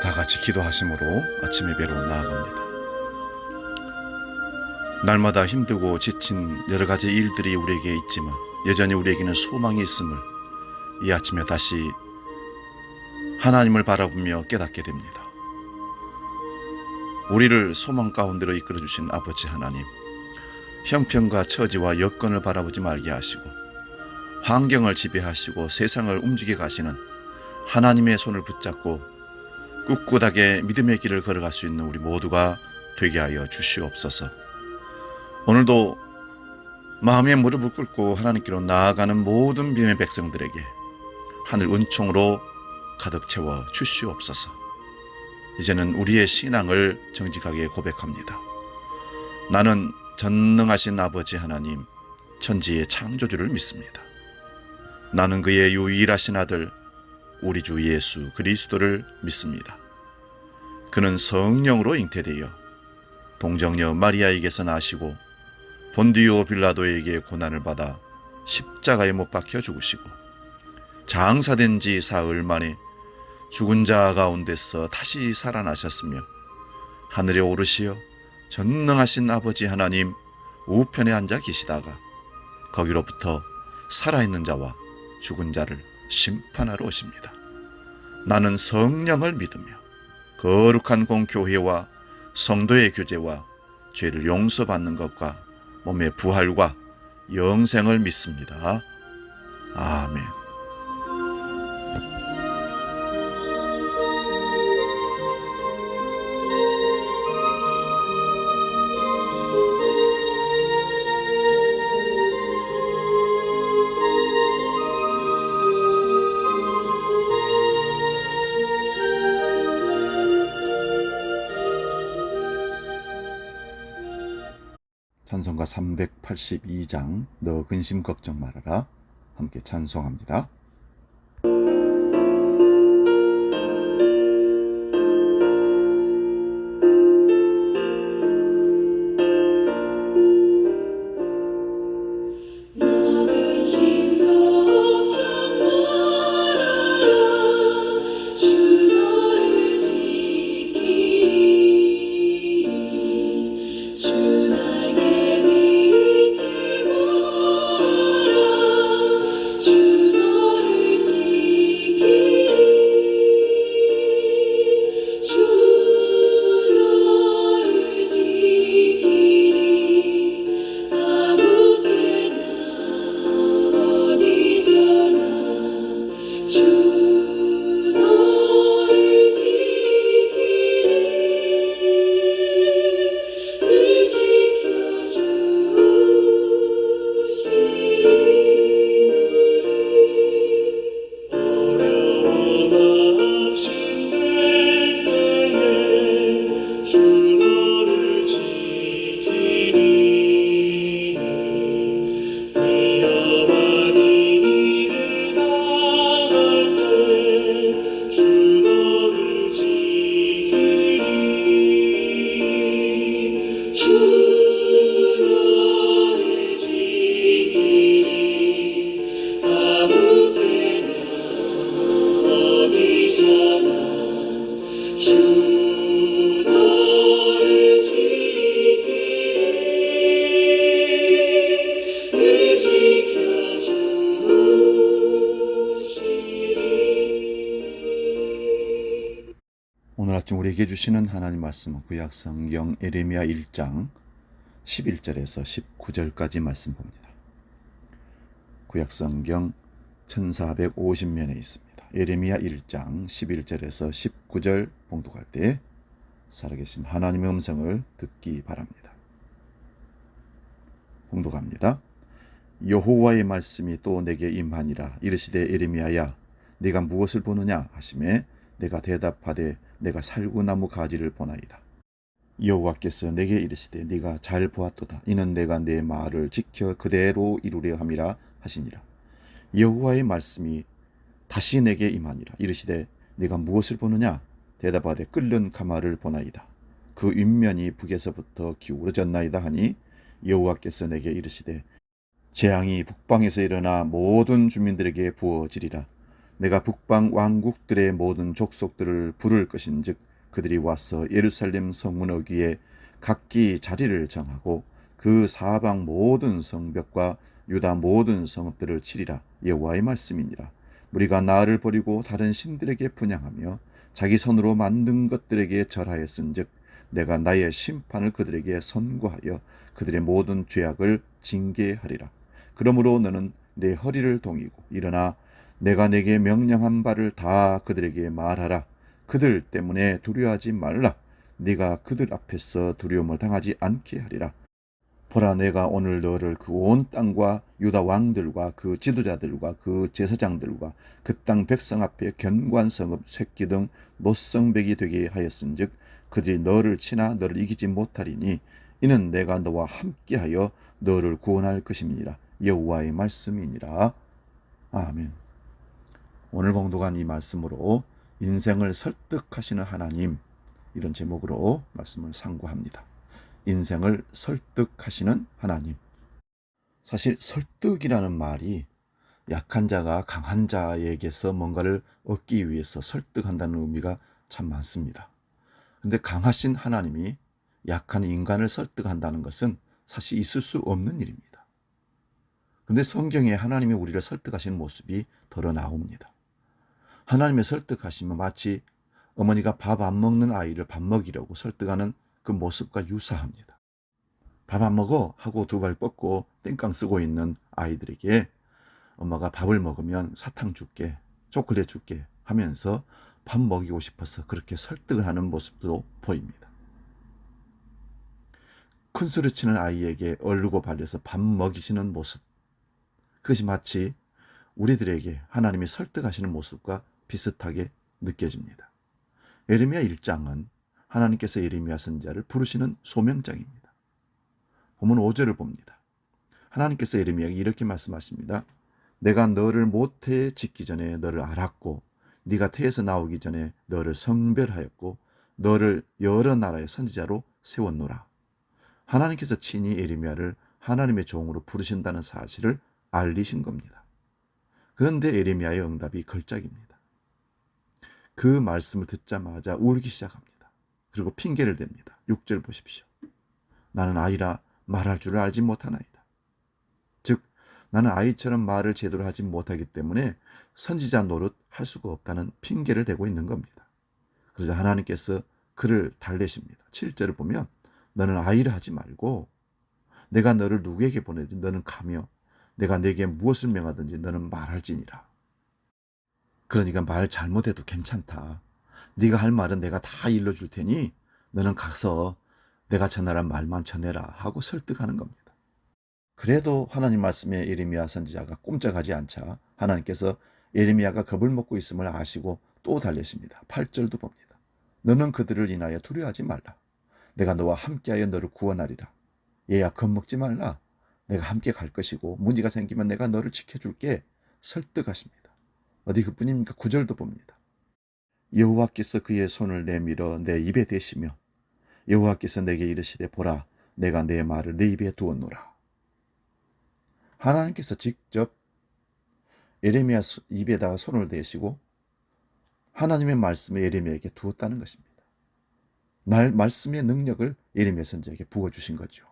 다 같이 기도하심으로 아침 예배로 나아갑니다. 날마다 힘들고 지친 여러 가지 일들이 우리에게 있지만 여전히 우리에게는 소망이 있음을 이 아침에 다시 하나님을 바라보며 깨닫게 됩니다. 우리를 소망 가운데로 이끌어 주신 아버지 하나님, 형편과 처지와 여건을 바라보지 말게 하시고 환경을 지배하시고 세상을 움직여 가시는 하나님의 손을 붙잡고 꿋꿋하게 믿음의 길을 걸어갈 수 있는 우리 모두가 되게 하여 주시옵소서. 오늘도 마음의 무릎을 꿇고 하나님께로 나아가는 모든 믿음의 백성들에게 하늘 은총으로 가득 채워 주시옵소서. 이제는 우리의 신앙을 정직하게 고백합니다. 나는 전능하신 아버지 하나님, 천지의 창조주를 믿습니다. 나는 그의 유일하신 아들 우리 주 예수 그리스도를 믿습니다. 그는 성령으로 잉태되어 동정녀 마리아에게서 나시고 본디오 빌라도에게 고난을 받아 십자가에 못 박혀 죽으시고 장사된 지 사흘 만에 죽은 자 가운데서 다시 살아나셨으며 하늘에 오르시어 전능하신 아버지 하나님 우편에 앉아 계시다가 거기로부터 살아있는 자와 죽은 자를 심판하러 오십니다. 나는 성령을 믿으며 거룩한 공교회와 성도의 교제와 죄를 용서받는 것과 몸의 부활과 영생을 믿습니다. 아멘. 찬송가 382장 너 근심 걱정 말아라 함께 찬송합니다. 오늘 아침 우리에게 주시는 하나님 말씀은 구약 성경 예레미야 1장 11절에서 19절까지 말씀 봅니다. 구약 성경 1450면에 있습니다. 예레미야 1장 11절에서 19절 봉독할 때 살아계신 하나님의 음성을 듣기 바랍니다. 봉독합니다. 여호와의 말씀이 또 내게 임하니라. 이르시되 예레미야야 네가 무엇을 보느냐 하시매 내가 대답하되 내가 살구나무 가지를 보나이다. 여호와께서 내게 이르시되 네가 잘 보았도다. 이는 내가 내 말을 지켜 그대로 이루려 함이라 하시니라. 여호와의 말씀이 다시 내게 임하니라. 이르시되 네가 무엇을 보느냐? 대답하되 끓는 가마를 보나이다. 그 윗면이 북에서부터 기울어졌나이다 하니 여호와께서 내게 이르시되 재앙이 북방에서 일어나 모든 주민들에게 부어지리라. 내가 북방 왕국들의 모든 족속들을 부를 것인즉 그들이 와서 예루살렘 성문 어귀에 각기 자리를 정하고 그 사방 모든 성벽과 유다 모든 성읍들을 치리라. 여호와의 말씀이니라. 무리가 나를 버리고 다른 신들에게 분향하며 자기 손으로 만든 것들에게 절하였은즉 내가 나의 심판을 그들에게 선고하여 그들의 모든 죄악을 징계하리라. 그러므로 너는 내 허리를 동이고 일어나 내가 내게 명령한 바를 다 그들에게 말하라. 그들 때문에 두려워하지 말라. 네가 그들 앞에서 두려움을 당하지 않게 하리라. 보라, 내가 오늘 너를 그 온 땅과 유다 왕들과 그 지도자들과 그 제사장들과 그 땅 백성 앞에 견고한 성읍 쇠기 등 노성백이 되게 하였은즉 그들이 너를 치나 너를 이기지 못하리니 이는 내가 너와 함께하여 너를 구원할 것임이니라. 여호와의 말씀이니라. 아멘. 오늘 봉독한 이 말씀으로 인생을 설득하시는 하나님, 이런 제목으로 말씀을 상고합니다. 인생을 설득하시는 하나님. 사실 설득이라는 말이 약한 자가 강한 자에게서 뭔가를 얻기 위해서 설득한다는 의미가 참 많습니다. 근데 강하신 하나님이 약한 인간을 설득한다는 것은 사실 있을 수 없는 일입니다. 근데 성경에 하나님이 우리를 설득하시는 모습이 드러나옵니다. 하나님의 설득하시면 마치 어머니가 밥 안 먹는 아이를 밥 먹이려고 설득하는 그 모습과 유사합니다. 밥 안 먹어 하고 두 발 뻗고 땡깡 쓰고 있는 아이들에게 엄마가 밥을 먹으면 사탕 줄게, 초콜릿 줄게 하면서 밥 먹이고 싶어서 그렇게 설득을 하는 모습도 보입니다. 큰 소리 치는 아이에게 얼르고 발려서 밥 먹이시는 모습, 그것이 마치 우리들에게 하나님이 설득하시는 모습과 비슷하게 느껴집니다. 예레미야 1장은 하나님께서 예레미야 선지자를 부르시는 소명장입니다. 보면 5절을 봅니다. 하나님께서 예레미야에게 이렇게 말씀하십니다. 내가 너를 모태에 짓기 전에 너를 알았고 네가 태에서 나오기 전에 너를 성별하였고 너를 여러 나라의 선지자로 세웠노라. 하나님께서 친히 예레미야를 하나님의 종으로 부르신다는 사실을 알리신 겁니다. 그런데 예레미야의 응답이 걸작입니다. 그 말씀을 듣자마자 울기 시작합니다. 그리고 핑계를 댑니다. 6절 보십시오. 나는 아이라 말할 줄을 알지 못하나이다. 즉 나는 아이처럼 말을 제대로 하지 못하기 때문에 선지자 노릇 할 수가 없다는 핑계를 대고 있는 겁니다. 그래서 하나님께서 그를 달래십니다. 7절을 보면 너는 아이라 하지 말고 내가 너를 누구에게 보내든지 너는 가며 내가 내게 무엇을 명하든지 너는 말할지니라. 그러니까 말 잘못해도 괜찮다. 네가 할 말은 내가 다 일러줄 테니 너는 가서 내가 전하란 말만 전해라 하고 설득하는 겁니다. 그래도 하나님 말씀에 예레미야 선지자가 꼼짝하지 않자 하나님께서 예레미야가 겁을 먹고 있음을 아시고 또 달래십니다. 8절도 봅니다. 너는 그들을 인하여 두려워하지 말라. 내가 너와 함께하여 너를 구원하리라. 얘야 겁먹지 말라. 내가 함께 갈 것이고 문제가 생기면 내가 너를 지켜줄게. 설득하십니다. 어디 그뿐입니까? 9절도 봅니다. 여호와께서 그의 손을 내밀어 내 입에 대시며 여호와께서 내게 이르시되 보라 내가 내 말을 내 입에 두었노라. 하나님께서 직접 예레미야 입에다가 손을 대시고 하나님의 말씀을 예레미야에게 두었다는 것입니다. 말씀의 능력을 예레미야 선지자에게 부어주신 거죠.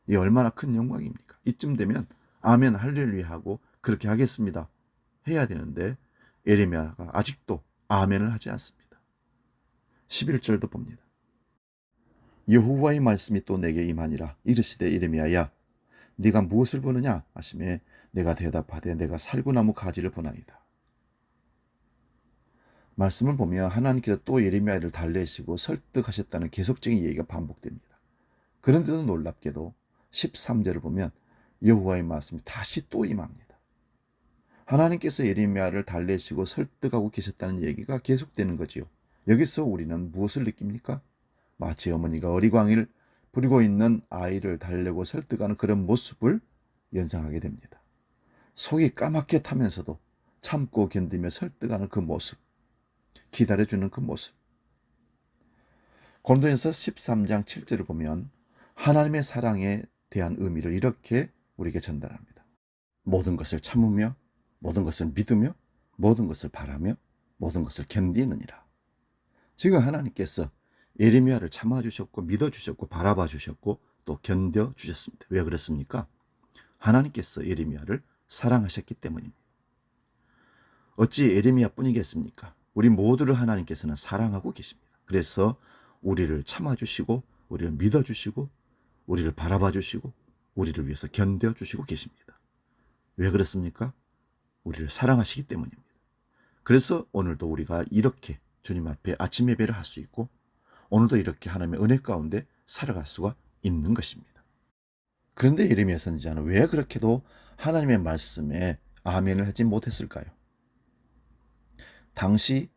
이 얼마나 큰 영광입니까? 이쯤 되면 아멘 할렐루야 하고 그렇게 하겠습니다 해야 되는데 예레미야가 아직도 아멘을 하지 않습니다. 11절도 봅니다. 여호와의 말씀이 또 내게 임하니라. 이르시되 예레미야야 네가 무엇을 보느냐 하시매 내가 대답하되 내가 살구나무 가지를 보나이다. 말씀을 보면 하나님께서 또 예레미야를 달래시고 설득하셨다는 계속적인 얘기가 반복됩니다. 그런데도 놀랍게도 13절을 보면 여호와의 말씀이 다시 또 임합니다. 하나님께서 예레미야를 달래시고 설득하고 계셨다는 얘기가 계속되는 거지요. 여기서 우리는 무엇을 느낍니까? 마치 어머니가 어리광을 부리고 있는 아이를 달래고 설득하는 그런 모습을 연상하게 됩니다. 속이 까맣게 타면서도 참고 견디며 설득하는 그 모습, 기다려주는 그 모습. 고린도전서 13장 7절을 보면 하나님의 사랑에 대한 의미를 이렇게 우리에게 전달합니다. 모든 것을 참으며 모든 것을 믿으며 모든 것을 바라며 모든 것을 견디느니라. 지금 하나님께서 예레미야를 참아주셨고 믿어주셨고 바라봐주셨고 또 견뎌주셨습니다. 왜 그렇습니까? 하나님께서 예레미야를 사랑하셨기 때문입니다. 어찌 예레미야뿐이겠습니까? 우리 모두를 하나님께서는 사랑하고 계십니다. 그래서 우리를 참아주시고 우리를 믿어주시고 우리를 바라봐주시고 우리를 위해서 견뎌주시고 계십니다. 왜 그렇습니까? 우리를 사랑하시기 때문입니다. 그래서 오늘도 우리가 이렇게 주님 앞에 아침 예배를 할 수 있고 오늘도 이렇게 하나님의 은혜 가운데 살아갈 수가 있는 것입니다. 그런데 예레미야 선지자는 왜 그렇게도 하나님의 말씀에 아멘을 하지 못했을까요? 당시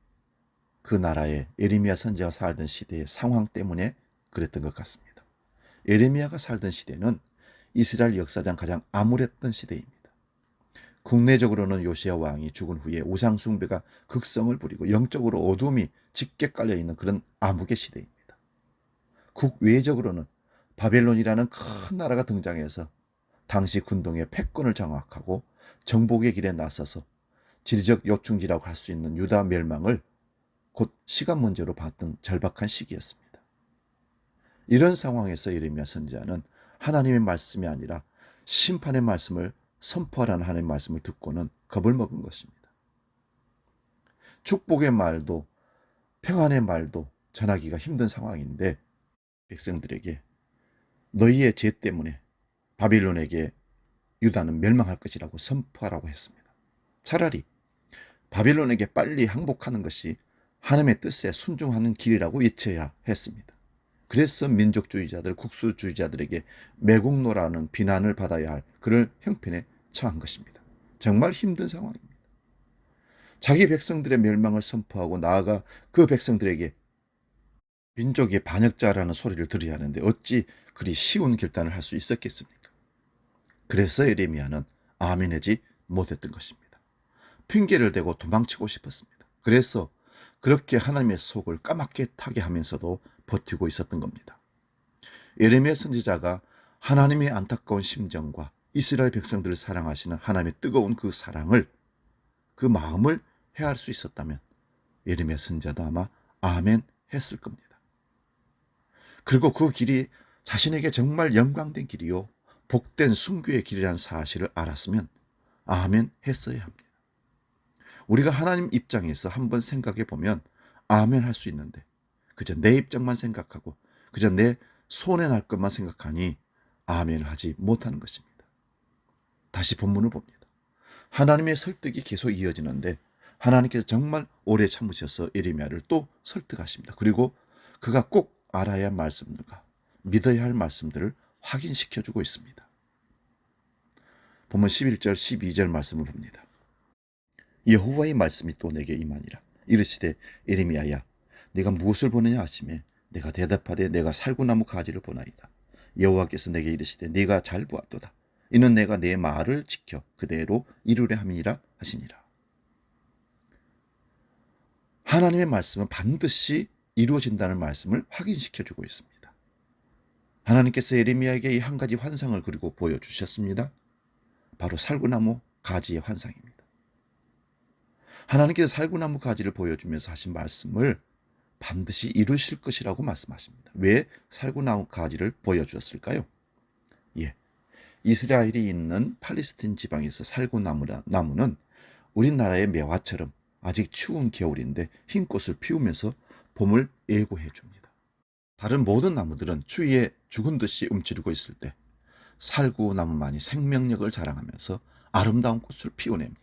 그 나라에 예레미야 선지자가 살던 시대의 상황 때문에 그랬던 것 같습니다. 예레미야가 살던 시대는 이스라엘 역사상 가장 암울했던 시대입니다. 국내적으로는 요시야 왕이 죽은 후에 우상 숭배가 극성을 부리고 영적으로 어둠이 짙게 깔려있는 그런 암흑의 시대입니다. 국외적으로는 바벨론이라는 큰 나라가 등장해서 당시 군동의 패권을 장악하고 정복의 길에 나서서 지리적 요충지라고 할 수 있는 유다 멸망을 곧 시간 문제로 봤던 절박한 시기였습니다. 이런 상황에서 예레미야 선지자는 하나님의 말씀이 아니라 심판의 말씀을 선포하라는 하나님의 말씀을 듣고는 겁을 먹은 것입니다. 축복의 말도 평안의 말도 전하기가 힘든 상황인데 백성들에게 너희의 죄 때문에 바빌론에게 유다는 멸망할 것이라고 선포하라고 했습니다. 차라리 바빌론에게 빨리 항복하는 것이 하나님의 뜻에 순종하는 길이라고 외쳐야 했습니다. 그래서 민족주의자들, 국수주의자들에게 매국노라는 비난을 받아야 할 그런 형편에 처한 것입니다. 정말 힘든 상황입니다. 자기 백성들의 멸망을 선포하고 나아가 그 백성들에게 민족의 반역자라는 소리를 들어야 하는데 어찌 그리 쉬운 결단을 할 수 있었겠습니까? 그래서 예레미야는 아멘하지 못했던 것입니다. 핑계를 대고 도망치고 싶었습니다. 그래서 그렇게 하나님의 속을 까맣게 타게 하면서도 버티고 있었던 겁니다. 예레미야 선지자가 하나님의 안타까운 심정과 이스라엘 백성들을 사랑하시는 하나님의 뜨거운 그 사랑을, 그 마음을 헤아릴 수 있었다면 예레미야 선지자도 아마 아멘 했을 겁니다. 그리고 그 길이 자신에게 정말 영광된 길이요 복된 순교의 길이라는 사실을 알았으면 아멘 했어야 합니다. 우리가 하나님 입장에서 한번 생각해 보면 아멘 할 수 있는데 그저 내 입장만 생각하고 그저 내 손해 날 것만 생각하니 아멘을 하지 못하는 것입니다. 다시 본문을 봅니다. 하나님의 설득이 계속 이어지는데 하나님께서 정말 오래 참으셔서 예레미야를 또 설득하십니다. 그리고 그가 꼭 알아야 할 말씀들과 믿어야 할 말씀들을 확인시켜주고 있습니다. 본문 11절 12절 말씀을 봅니다. 여호와의 말씀이 또 내게 임하니라. 이르시되 예레미야야 네가 무엇을 보느냐 하시매 내가 대답하되 내가 살구나무 가지를 보나이다. 여호와께서 내게 이르시되 네가 잘 보았도다. 이는 내가 내 말을 지켜 그대로 이루려 함이니라 하시니라. 하나님의 말씀은 반드시 이루어진다는 말씀을 확인시켜주고 있습니다. 하나님께서 예레미야에게 이 한 가지 환상을 그리고 보여주셨습니다. 바로 살구나무 가지의 환상입니다. 하나님께서 살구나무 가지를 보여주면서 하신 말씀을 반드시 이루실 것이라고 말씀하십니다. 왜 살구나무 가지를 보여주었을까요? 이스라엘이 있는 팔레스틴 지방에서 살구나무는 우리나라의 매화처럼 아직 추운 겨울인데 흰 꽃을 피우면서 봄을 예고해 줍니다. 다른 모든 나무들은 추위에 죽은 듯이 움츠리고 있을 때 살구나무만이 생명력을 자랑하면서 아름다운 꽃을 피워냅니다.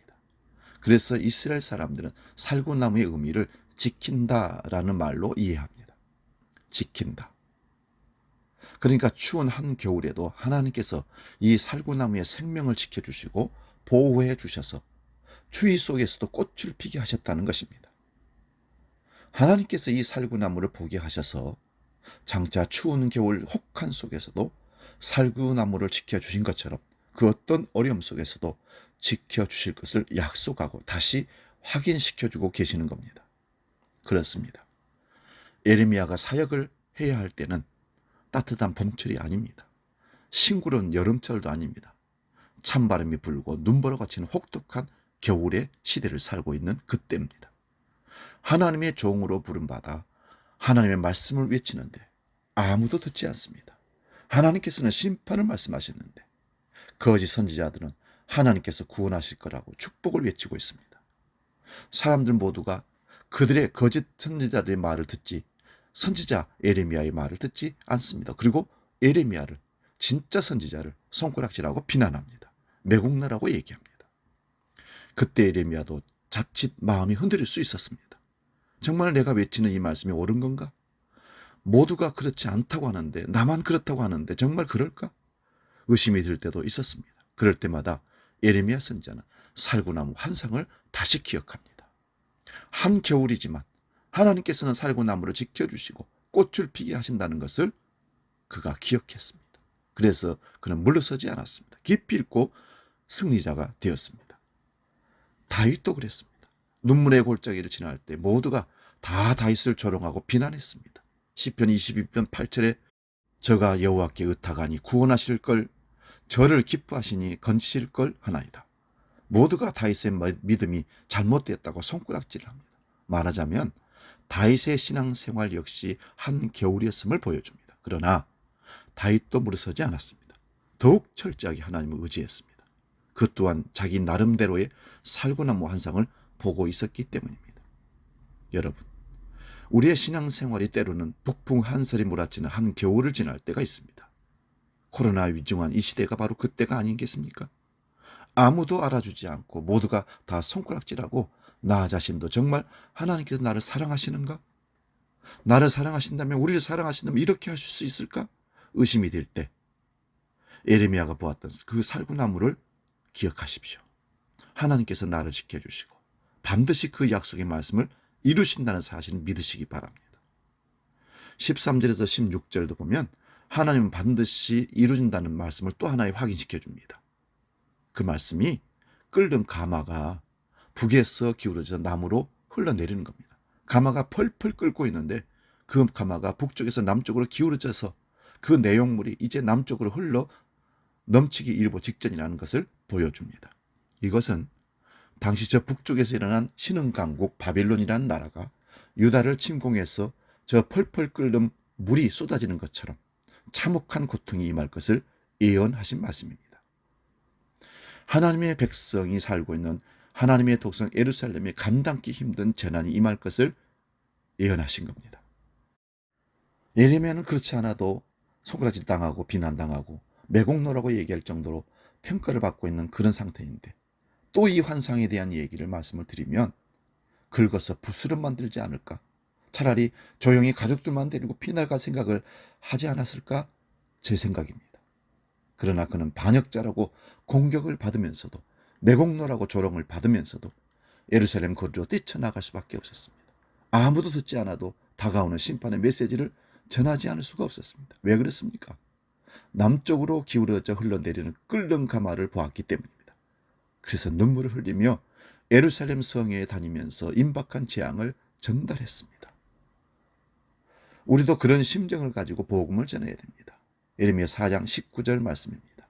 그래서 이스라엘 사람들은 살구나무의 의미를 지킨다라는 말로 이해합니다. 지킨다. 그러니까 추운 한겨울에도 하나님께서 이 살구나무의 생명을 지켜주시고 보호해 주셔서 추위 속에서도 꽃을 피게 하셨다는 것입니다. 하나님께서 이 살구나무를 보게 하셔서 장차 추운 겨울 혹한 속에서도 살구나무를 지켜주신 것처럼 그 어떤 어려움 속에서도 지켜주실 것을 약속하고 다시 확인시켜주고 계시는 겁니다. 그렇습니다. 예레미야가 사역을 해야 할 때는 따뜻한 봄철이 아닙니다. 싱그러운 여름철도 아닙니다. 찬바람이 불고 눈보라가 치는 혹독한 겨울의 시대를 살고 있는 그때입니다. 하나님의 종으로 부름받아 하나님의 말씀을 외치는데 아무도 듣지 않습니다. 하나님께서는 심판을 말씀하셨는데 거짓 선지자들은 하나님께서 구원하실 거라고 축복을 외치고 있습니다. 사람들 모두가 그들의 거짓 선지자들의 말을 듣지 선지자 에레미야의 말을 듣지 않습니다. 그리고 에레미야를 진짜 선지자를 손가락질하고 비난합니다. 매국노라고 얘기합니다. 그때 에레미야도 자칫 마음이 흔들릴 수 있었습니다. 정말 내가 외치는 이 말씀이 옳은 건가? 모두가 그렇지 않다고 하는데 나만 그렇다고 하는데 정말 그럴까? 의심이 들 때도 있었습니다. 그럴 때마다 에레미야 선지자는 살구나무 환상을 다시 기억합니다. 한겨울이지만 하나님께서는 살구나무를 지켜주시고 꽃을 피게 하신다는 것을 그가 기억했습니다. 그래서 그는 물러서지 않았습니다. 깊이 읽고 승리자가 되었습니다. 다윗도 그랬습니다. 눈물의 골짜기를 지날 때 모두가 다 다윗을 조롱하고 비난했습니다. 시편 22편 8절에 저가 여호와께 의탁하니 구원하실 걸 저를 기뻐하시니 건지실 걸 하나이다. 모두가 다윗의 믿음이 잘못되었다고 손가락질을 합니다. 말하자면 다윗의 신앙생활 역시 한겨울이었음을 보여줍니다. 그러나 다윗도 물러서지 않았습니다. 더욱 철저하게 하나님을 의지했습니다. 그 또한 자기 나름대로의 살구나무 환상을 보고 있었기 때문입니다. 여러분, 우리의 신앙생활이 때로는 북풍 한설이 몰아치는 한겨울을 지날 때가 있습니다. 코로나 위중한 이 시대가 바로 그때가 아니겠습니까? 아무도 알아주지 않고 모두가 다 손가락질하고 나 자신도 정말 하나님께서 나를 사랑하시는가? 나를 사랑하신다면 우리를 사랑하신다면 이렇게 하실 수 있을까? 의심이 들 때 에레미야가 보았던 그 살구나무를 기억하십시오. 하나님께서 나를 지켜주시고 반드시 그 약속의 말씀을 이루신다는 사실을 믿으시기 바랍니다. 13절에서 16절도 보면 하나님은 반드시 이루신다는 말씀을 또 하나 확인시켜 줍니다. 그 말씀이 끓는 가마가 북에서 기울어져 남으로 흘러내리는 겁니다. 가마가 펄펄 끓고 있는데 그 가마가 북쪽에서 남쪽으로 기울어져서 그 내용물이 이제 남쪽으로 흘러 넘치기 일보 직전이라는 것을 보여줍니다. 이것은 당시 저 북쪽에서 일어난 신흥강국 바빌론이라는 나라가 유다를 침공해서 저 펄펄 끓는 물이 쏟아지는 것처럼 참혹한 고통이 임할 것을 예언하신 말씀입니다. 하나님의 백성이 살고 있는 하나님의 독성 예루살렘에 감당기 힘든 재난이 임할 것을 예언하신 겁니다. 예레미야는 그렇지 않아도 손가락질 당하고 비난당하고 매국노라고 얘기할 정도로 평가를 받고 있는 그런 상태인데 또 이 환상에 대한 얘기를 말씀을 드리면 긁어서 붓으로 만들지 않을까? 차라리 조용히 가족들만 데리고 피날 갈 생각을 하지 않았을까? 제 생각입니다. 그러나 그는 반역자라고 공격을 받으면서도 매국노라고 조롱을 받으면서도 예루살렘 거리로 뛰쳐나갈 수밖에 없었습니다. 아무도 듣지 않아도 다가오는 심판의 메시지를 전하지 않을 수가 없었습니다. 왜 그랬습니까? 남쪽으로 기울어져 흘러내리는 끓는 가마를 보았기 때문입니다. 그래서 눈물을 흘리며 예루살렘 성에 다니면서 임박한 재앙을 전달했습니다. 우리도 그런 심정을 가지고 복음을 전해야 됩니다. 예레미야 4장 19절 말씀입니다.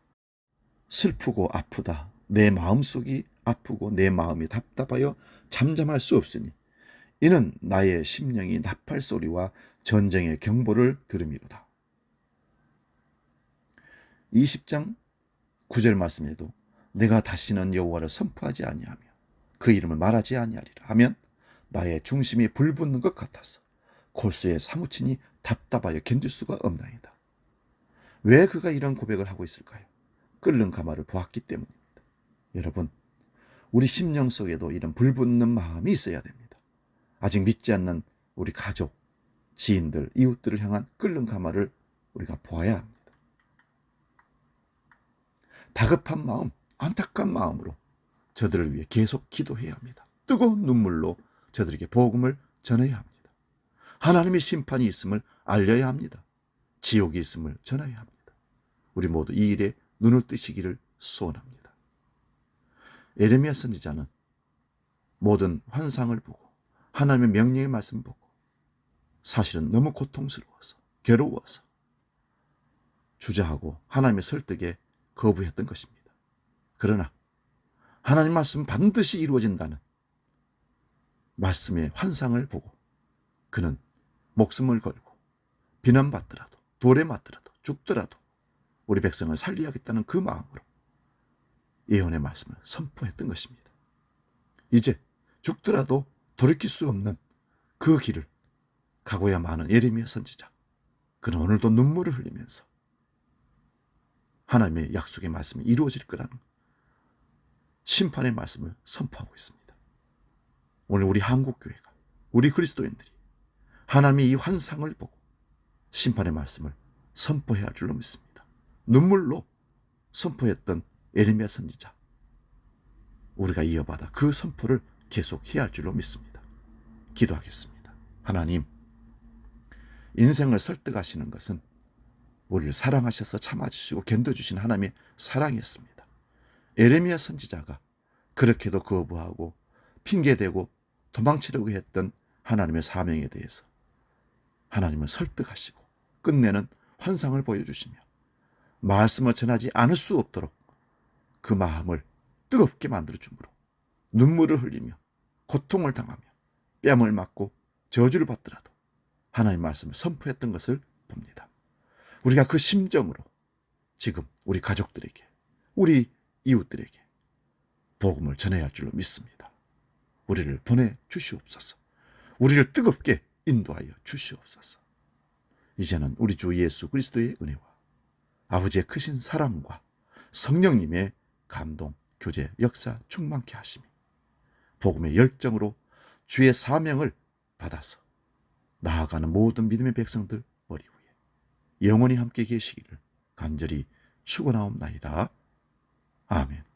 슬프고 아프다. 내 마음속이 아프고 내 마음이 답답하여 잠잠할 수 없으니 이는 나의 심령이 나팔 소리와 전쟁의 경보를 들음이로다. 20장 9절 말씀에도 내가 다시는 여호와를 선포하지 아니하며 그 이름을 말하지 아니하리라 하면 나의 중심이 불붙는 것 같아서 골수에 사무치니 답답하여 견딜 수가 없나이다. 왜 그가 이런 고백을 하고 있을까요? 끓는 가마를 보았기 때문입니다. 여러분, 우리 심령 속에도 이런 불붙는 마음이 있어야 됩니다. 아직 믿지 않는 우리 가족, 지인들, 이웃들을 향한 끓는 가마를 우리가 보아야 합니다. 다급한 마음, 안타까운 마음으로 저들을 위해 계속 기도해야 합니다. 뜨거운 눈물로 저들에게 복음을 전해야 합니다. 하나님의 심판이 있음을 알려야 합니다. 지옥이 있음을 전해야 합니다. 우리 모두 이 일에 눈을 뜨시기를 소원합니다. 예레미야 선지자는 모든 환상을 보고 하나님의 명령의 말씀 보고 사실은 너무 고통스러워서 괴로워서 주저하고 하나님의 설득에 거부했던 것입니다. 그러나 하나님 말씀 반드시 이루어진다는 말씀의 환상을 보고 그는 목숨을 걸고 비난받더라도 돌에 맞더라도 죽더라도 우리 백성을 살리야겠다는 그 마음으로 예언의 말씀을 선포했던 것입니다. 이제 죽더라도 돌이킬 수 없는 그 길을 가고야만 하는 예레미야 선지자, 그는 오늘도 눈물을 흘리면서 하나님의 약속의 말씀이 이루어질 거라는 심판의 말씀을 선포하고 있습니다. 오늘 우리 한국교회가, 우리 그리스도인들이 하나님의 이 환상을 보고 심판의 말씀을 선포해야 할 줄로 믿습니다. 눈물로 선포했던 예레미야 선지자, 우리가 이어받아 그 선포를 계속해야 할 줄로 믿습니다. 기도하겠습니다. 하나님, 인생을 설득하시는 것은 우리를 사랑하셔서 참아주시고 견뎌주신 하나님의 사랑이었습니다. 예레미야 선지자가 그렇게도 거부하고 핑계대고 도망치려고 했던 하나님의 사명에 대해서 하나님은 설득하시고 끝내는 환상을 보여주시며 말씀을 전하지 않을 수 없도록 그 마음을 뜨겁게 만들어주므로 눈물을 흘리며 고통을 당하며 뺨을 맞고 저주를 받더라도 하나님의 말씀을 선포했던 것을 봅니다. 우리가 그 심정으로 지금 우리 가족들에게, 우리 이웃들에게 복음을 전해야 할 줄로 믿습니다. 우리를 보내주시옵소서. 우리를 뜨겁게 인도하여 주시옵소서. 이제는 우리 주 예수 그리스도의 은혜와 아버지의 크신 사랑과 성령님의 감동, 교제, 역사 충만케 하시며 복음의 열정으로 주의 사명을 받아서 나아가는 모든 믿음의 백성들 머리 위에 영원히 함께 계시기를 간절히 축원하옵나이다. 아멘.